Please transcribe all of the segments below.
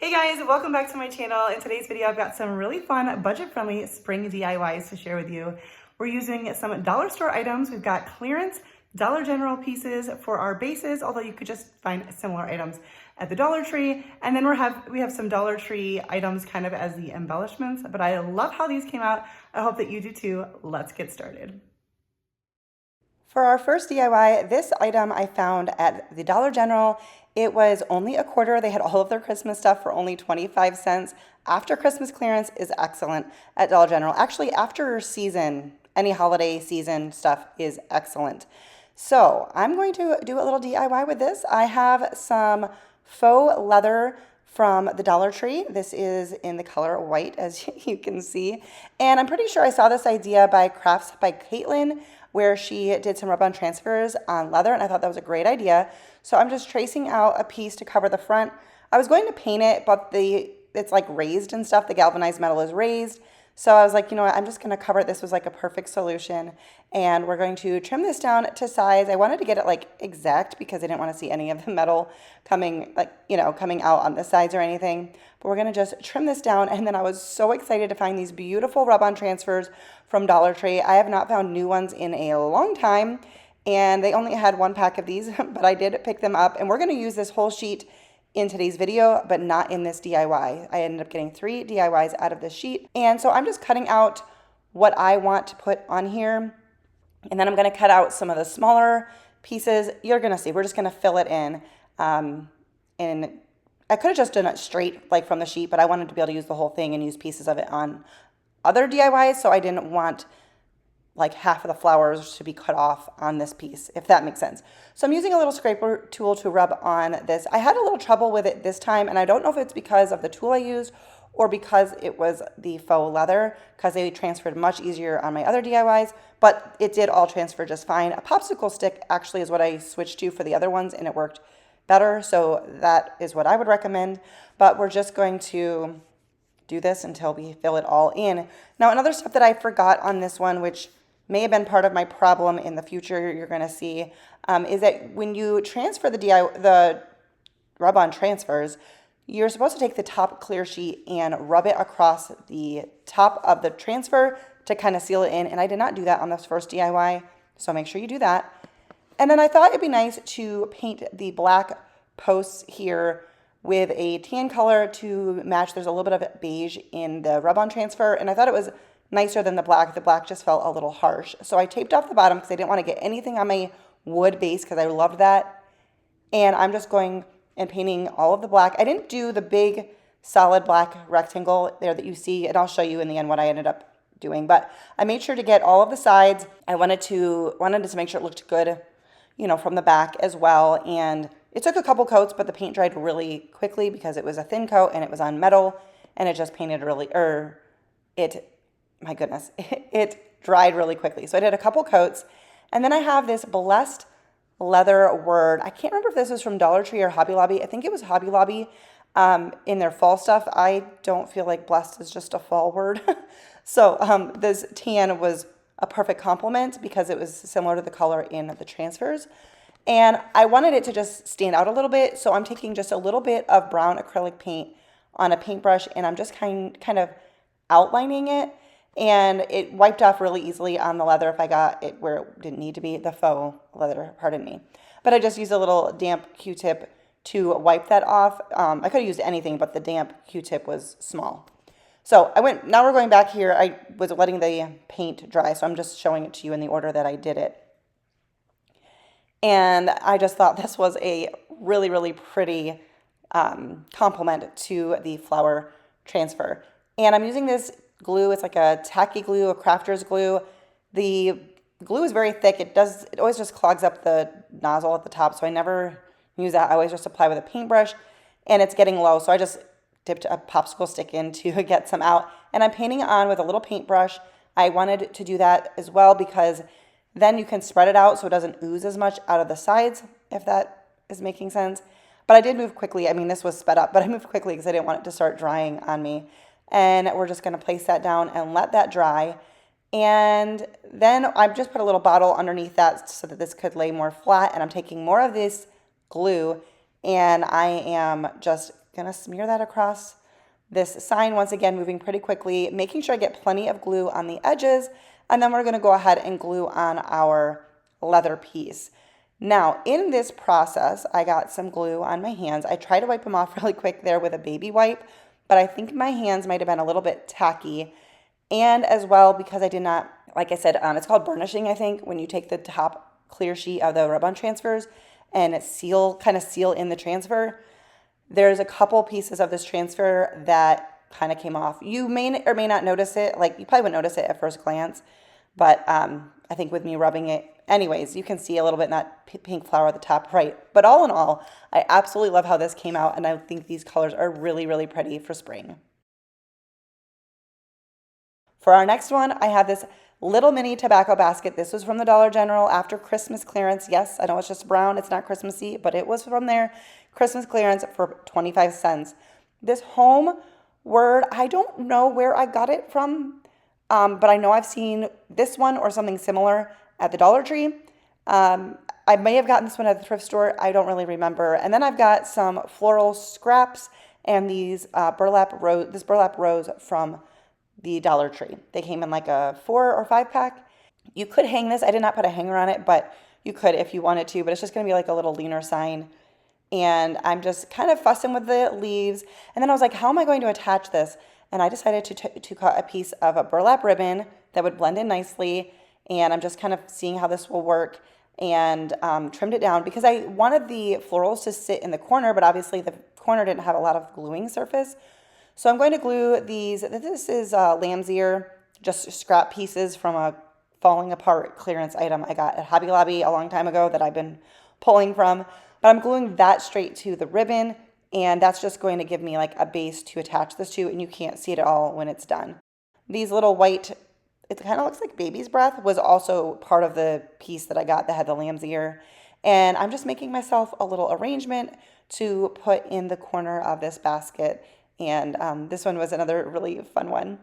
Hey guys, welcome back to my channel. In today's video, I've got some really fun, budget-friendly spring DIYs to share with you. We're using some dollar store items. We've got clearance Dollar General pieces for our bases, although you could just find similar items at the Dollar Tree. And then we have some Dollar Tree items kind of as the embellishments, but I love how these came out. I hope that you do too. Let's get started. For our first DIY, this item I found at the Dollar General. It was only a quarter. They had all of their Christmas stuff for only 25 cents. After Christmas clearance is excellent at Dollar General. Actually, after season, any holiday season stuff is excellent. So I'm going to do a little DIY with this. I have some faux leather from the Dollar Tree. This is in the color white, as you can see. And I'm pretty sure I saw this idea by Crafts by Caitlin, where she did some rub-on transfers on leather, and I thought that was a great idea. So I'm just tracing out a piece to cover the front. I was going to paint it, but it's like raised and stuff. The galvanized metal is raised. So I was like, you know what, I'm just gonna cover it. This was like a perfect solution. And we're going to trim this down to size. I wanted to get it like exact because I didn't want to see any of the metal coming out on the sides or anything. But we're gonna just trim this down. And then I was so excited to find these beautiful rub-on transfers from Dollar Tree. I have not found new ones in a long time. And they only had one pack of these, but I did pick them up. And we're gonna use this whole sheet in today's video, but not in this DIY. I ended up getting 3 DIYs out of this sheet. And so I'm just cutting out what I want to put on here. And then I'm gonna cut out some of the smaller pieces. You're gonna see, we're just gonna fill it in. And I could have just done it straight like from the sheet, but I wanted to be able to use the whole thing and use pieces of it on other DIYs. So I didn't want like half of the flowers to be cut off on this piece, if that makes sense. So I'm using a little scraper tool to rub on this. I had a little trouble with it this time, and I don't know if it's because of the tool I used or because it was the faux leather, because they transferred much easier on my other DIYs, but it did all transfer just fine. A popsicle stick actually is what I switched to for the other ones, and it worked better, so that is what I would recommend. But we're just going to do this until we fill it all in. Now, another step that I forgot on this one, which may have been part of my problem in the future, you're going to see, is that when you transfer the rub-on transfers, you're supposed to take the top clear sheet and rub it across the top of the transfer to kind of seal it in. And I did not do that on this first DIY, so make sure you do that. And then I thought it'd be nice to paint the black posts here with a tan color to match. There's a little bit of beige in the rub-on transfer, and I thought it was nicer than the black. The black just felt a little harsh. So I taped off the bottom because I didn't want to get anything on my wood base because I loved that. And I'm just going and painting all of the black. I didn't do the big solid black rectangle there that you see, and I'll show you in the end what I ended up doing. But I made sure to get all of the sides. I wanted to make sure it looked good, you know, from the back as well. And it took a couple coats, but the paint dried really quickly because it was a thin coat and it was on metal, and it just painted really, my goodness, it dried really quickly. So I did a couple coats, and then I have this blessed leather word. I can't remember if this was from Dollar Tree or Hobby Lobby. I think it was Hobby Lobby in their fall stuff. I don't feel like blessed is just a fall word. So this tan was a perfect complement because it was similar to the color in the transfers. And I wanted it to just stand out a little bit. So I'm taking just a little bit of brown acrylic paint on a paintbrush, and I'm just kind of outlining it. And it wiped off really easily on the leather if I got it where it didn't need to be, the faux leather, pardon me. But I just used a little damp Q-tip to wipe that off. I could have used anything, but the damp Q-tip was small. So now we're going back here. I was letting the paint dry, so I'm just showing it to you in the order that I did it. And I just thought this was a really, really pretty complement to the flower transfer. And I'm using this glue. It's like a tacky glue, a crafter's glue. The glue is very thick. It always just clogs up the nozzle at the top, so I never use that. I always just apply with a paintbrush, and it's getting low, so I just dipped a popsicle stick in to get some out, and I'm painting it on with a little paintbrush. I wanted to do that as well because then you can spread it out so it doesn't ooze as much out of the sides, if that is making sense. But I did move quickly. I mean, this was sped up, but I moved quickly because I didn't want it to start drying on me. And we're just going to place that down and let that dry. And then I've just put a little bottle underneath that so that this could lay more flat. And I'm taking more of this glue, and I am just gonna smear that across this sign, once again, moving pretty quickly, making sure I get plenty of glue on the edges, and then we're gonna go ahead and glue on our leather piece. Now, in this process, I got some glue on my hands. I tried to wipe them off really quick there with a baby wipe, but I think my hands might have been a little bit tacky. And as well, because I did not, like I said, it's called burnishing, I think, when you take the top clear sheet of the rub-on transfers and kind of seal in the transfer. There's a couple pieces of this transfer that kind of came off. You may or may not notice it. Like, you probably wouldn't notice it at first glance, but I think with me rubbing it, anyways, you can see a little bit in that pink flower at the top right. But all in all, I absolutely love how this came out, and I think these colors are really, really pretty for spring. For our next one, I have this little mini tobacco basket. This was from the Dollar General after Christmas clearance. Yes, I know it's just brown. It's not Christmassy, but it was from there. Christmas clearance for 25 cents. This home word, I don't know where I got it from, but I know I've seen this one or something similar at the Dollar Tree. I may have gotten this one at the thrift store. I don't really remember. And then I've got some floral scraps and these burlap rose from the Dollar Tree. They came in like a 4 or 5 pack. You could hang this. I did not put a hanger on it, but you could if you wanted to, but it's just going to be like a little leaner sign. And I'm just kind of fussing with the leaves. And then I was like, how am I going to attach this? And I decided to cut a piece of a burlap ribbon that would blend in nicely. And I'm just kind of seeing how this will work, and trimmed it down because I wanted the florals to sit in the corner, but obviously the corner didn't have a lot of gluing surface. So I'm going to glue these. This is lamb's ear, just scrap pieces from a falling apart clearance item I got at Hobby Lobby a long time ago that I've been pulling from. But I'm gluing that straight to the ribbon, and that's just going to give me like a base to attach this to, and you can't see it at all when it's done. These little white, it kind of looks like baby's breath, was also part of the piece that I got that had the lamb's ear. And I'm just making myself a little arrangement to put in the corner of this basket. And this one was another really fun one.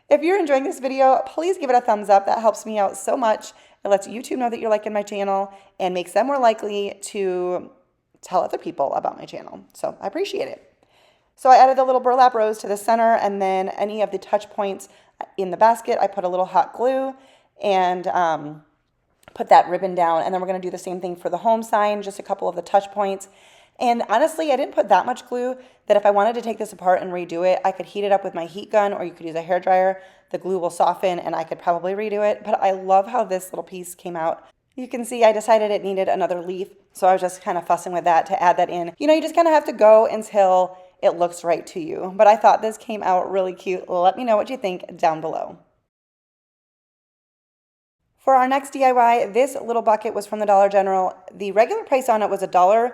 If you're enjoying this video, please give it a thumbs up. That helps me out so much. It lets YouTube know that you're liking my channel and makes them more likely to tell other people about my channel. So I appreciate it. So I added the little burlap rose to the center, and then any of the touch points in the basket, I put a little hot glue and put that ribbon down. And then we're going to do the same thing for the home sign, just a couple of the touch points. And honestly, I didn't put that much glue that if I wanted to take this apart and redo it, I could heat it up with my heat gun, or you could use a hairdryer. The glue will soften and I could probably redo it. But I love how this little piece came out. You can see I decided it needed another leaf, so I was just kind of fussing with that to add that in. You know, you just kind of have to go until it looks right to you. But I thought this came out really cute. Let me know what you think down below. For our next DIY, this little bucket was from the Dollar General. The regular price on it was $1,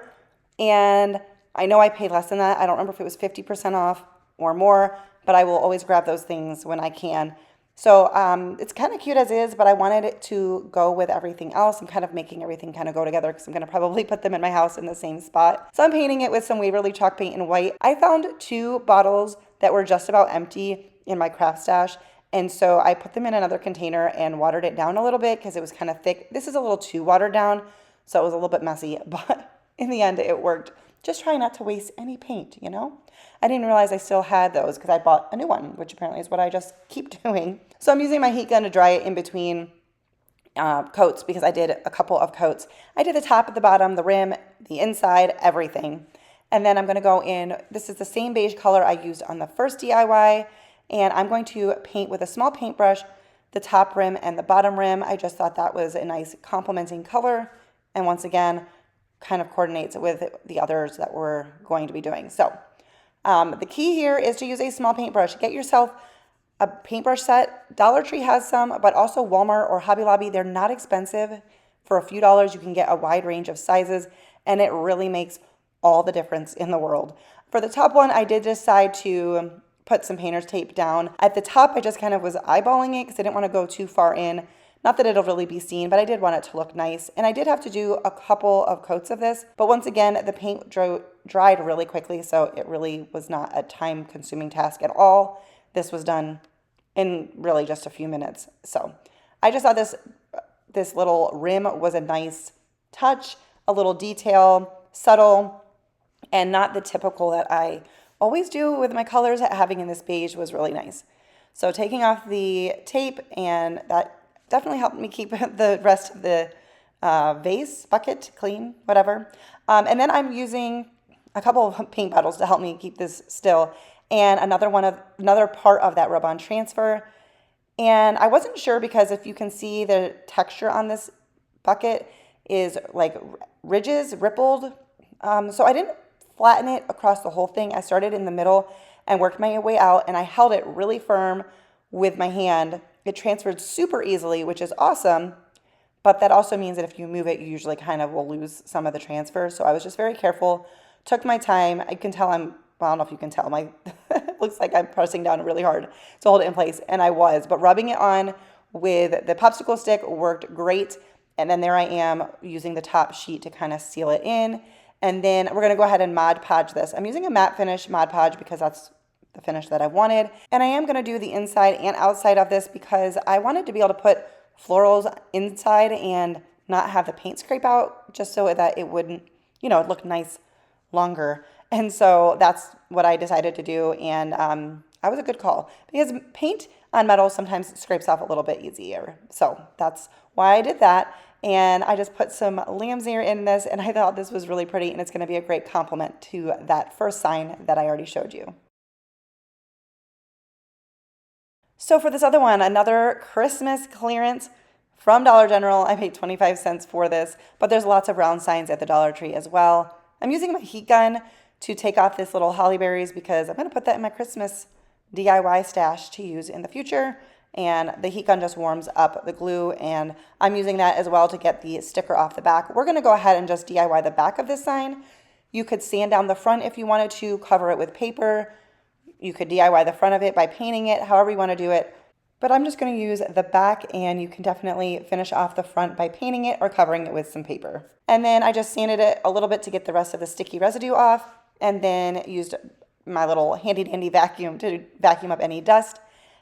and I know I paid less than that. I don't remember if it was 50% off or more, but I will always grab those things when I can. So it's kind of cute as is, but I wanted it to go with everything else. I'm kind of making everything kind of go together because I'm going to probably put them in my house in the same spot. So I'm painting it with some Waverly chalk paint in white. I found 2 bottles that were just about empty in my craft stash. And so I put them in another container and watered it down a little bit because it was kind of thick. This is a little too watered down, so it was a little bit messy, but in the end it worked. Just try not to waste any paint, you know? I didn't realize I still had those because I bought a new one, which apparently is what I just keep doing. So I'm using my heat gun to dry it in between coats because I did a couple of coats. I did the top, the bottom, the rim, the inside, everything. And then I'm going to go in, this is the same beige color I used on the first DIY, and I'm going to paint with a small paintbrush the top rim and the bottom rim. I just thought that was a nice complementing color, and once again, kind of coordinates with the others that we're going to be doing. So the key here is to use a small paintbrush. Get yourself a paintbrush set. Dollar Tree has some, but also Walmart or Hobby Lobby. They're not expensive. For a few dollars, you can get a wide range of sizes, and it really makes all the difference in the world. For the top one, I did decide to put some painter's tape down. At the top, I just kind of was eyeballing it because I didn't want to go too far in. Not that it'll really be seen, but I did want it to look nice. And I did have to do a couple of coats of this. But once again, the paint dried really quickly, so it really was not a time-consuming task at all. This was done in really just a few minutes. So I just thought this little rim was a nice touch, a little detail, subtle, and not the typical that I always do with my colors, having in this beige was really nice. So taking off the tape, and that definitely helped me keep the rest of the vase, bucket, clean, whatever. And then I'm using a couple of paint bottles to help me keep this still, and another part of that rub-on transfer. And I wasn't sure because if you can see the texture on this bucket is like ridges, rippled. So I didn't flatten it across the whole thing. I started in the middle and worked my way out, and I held it really firm with my hand. It transferred super easily, which is awesome, but that also means that if you move it, you usually kind of will lose some of the transfer. So I was just very careful, took my time. I can tell well, I don't know if you can tell, looks like I'm pressing down really hard to hold it in place, and I was, but rubbing it on with the popsicle stick worked great. And then there I am using the top sheet to kind of seal it in. And then we're going to go ahead and Mod Podge this. I'm using a matte finish Mod Podge because that's the finish that I wanted. And I am going to do the inside and outside of this because I wanted to be able to put florals inside and not have the paint scrape out, just so that it wouldn't, it look nice longer. And so that's what I decided to do. And I was a good call because paint on metal sometimes scrapes off a little bit easier. So that's why I did that. And I just put some lamb's ear in this, and I thought this was really pretty, and it's going to be a great complement to that first sign that I already showed you. So for this other one, another Christmas clearance from Dollar General. I paid 25 cents for this, but there's lots of round signs at the Dollar Tree as well. I'm using my heat gun to take off this little holly berries because I'm going to put that in my Christmas DIY stash to use in the future. And the heat gun just warms up the glue, and I'm using that as well to get the sticker off the back. We're going to go ahead and just DIY the back of this sign. You could sand down the front if you wanted to, cover it with paper. You could DIY the front of it by painting it, however you want to do it. But I'm just going to use the back, and you can definitely finish off the front by painting it or covering it with some paper. And then I just sanded it a little bit to get the rest of the sticky residue off, and then used my little handy dandy vacuum to vacuum up any dust.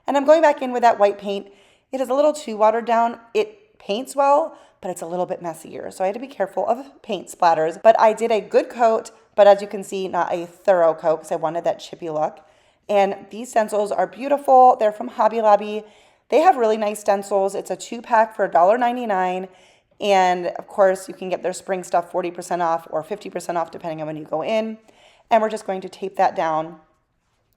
And I'm going back in with that white paint. It is a little too watered down. It paints well, but it's a little bit messier. So I had to be careful of paint splatters. But I did a good coat, but as you can see, not a thorough coat because I wanted that chippy look. And these stencils are beautiful. They're from Hobby Lobby. They have really nice stencils. It's a 2-pack for $1.99. And of course, you can get their spring stuff 40% off or 50% off depending on when you go in. And we're just going to tape that down.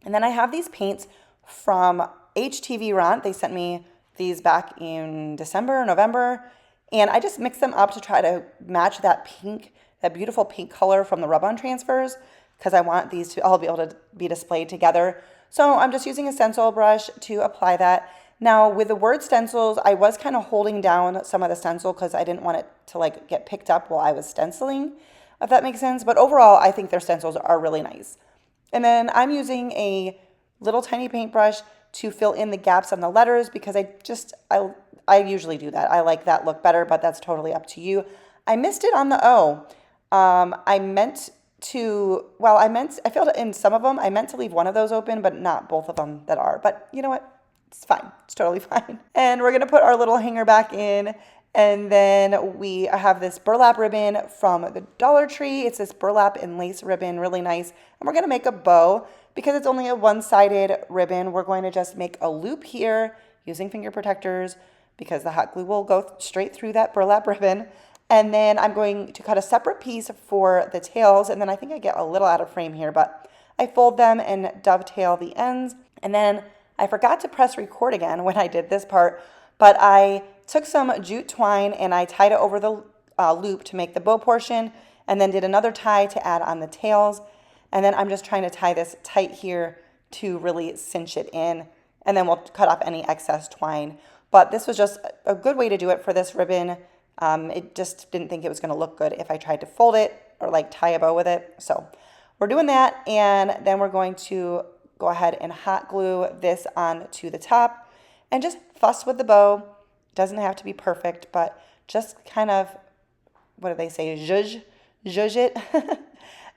And then I have these paints from HTV Ront. They sent me these back in December, November, and I just mixed them up to try to match that pink, that beautiful pink color from the rub-on transfers, because I want these to all be able to be displayed together. So I'm just using a stencil brush to apply that. Now with the word stencils, I was kind of holding down some of the stencil because I didn't want it to get picked up while I was stenciling, if that makes sense. But overall, I think their stencils are really nice. And then I'm using a little tiny paintbrush to fill in the gaps on the letters because I usually do that. I like that look better, but that's totally up to you. I missed it on the O. I filled it in some of them. I meant to leave one of those open, but not both of them that are. But you know what? It's fine. It's totally fine. And we're going to put our little hanger back in. And then we have this burlap ribbon from the Dollar Tree. It's this burlap and lace ribbon, really nice. And we're going to make a bow. Because it's only a one-sided ribbon, we're going to just make a loop here using finger protectors because the hot glue will go straight through that burlap ribbon. And then I'm going to cut a separate piece for the tails. And then I think I get a little out of frame here, but I fold them and dovetail the ends. And then I forgot to press record again when I did this part, but I took some jute twine and I tied it over the loop to make the bow portion, and then did another tie to add on the tails. And then I'm just trying to tie this tight here to really cinch it in. And then we'll cut off any excess twine. But this was just a good way to do it for this ribbon. It just didn't think it was going to look good if I tried to fold it or tie a bow with it. So we're doing that. And then we're going to go ahead and hot glue this onto the top and just fuss with the bow. It doesn't have to be perfect, but just kind of, what do they say, zhuzh it.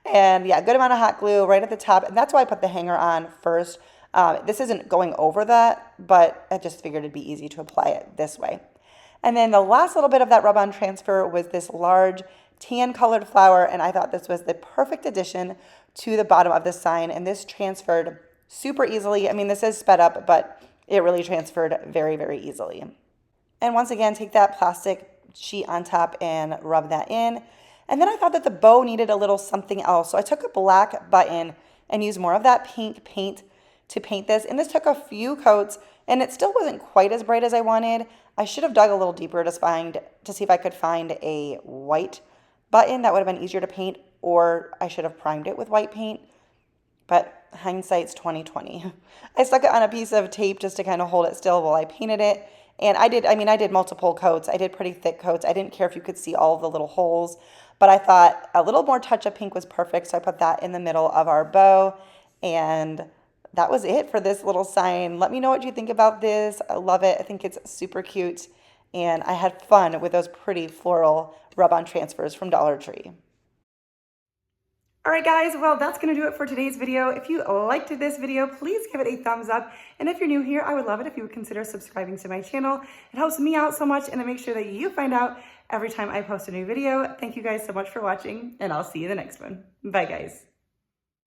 And yeah, good amount of hot glue right at the top. And that's why I put the hanger on first. This isn't going over that, but I just figured it'd be easy to apply it this way. And then the last little bit of that rub-on transfer was this large tan colored flower. And I thought this was the perfect addition to the bottom of the sign, and this transferred super easily. I mean, this is sped up, but it really transferred very, very easily. And once again, take that plastic sheet on top and rub that in. And then I thought that the bow needed a little something else. So I took a black button and used more of that pink paint to paint this. And this took a few coats and it still wasn't quite as bright as I wanted. I should have dug a little deeper to see if I could find a white button that would have been easier to paint, or I should have primed it with white paint. But hindsight's 2020. I stuck it on a piece of tape just to kind of hold it still while I painted it. And I did multiple coats. I did pretty thick coats. I didn't care if you could see all of the little holes, but I thought a little more touch of pink was perfect. So I put that in the middle of our bow, and that was it for this little sign. Let me know what you think about this. I love it. I think it's super cute. And I had fun with those pretty floral rub-on transfers from Dollar Tree. All right, guys, well, that's going to do it for today's video. If you liked this video, please give it a thumbs up. And if you're new here, I would love it if you would consider subscribing to my channel. It helps me out so much, and it makes sure that you find out every time I post a new video. Thank you guys so much for watching, and I'll see you in the next one. Bye, guys.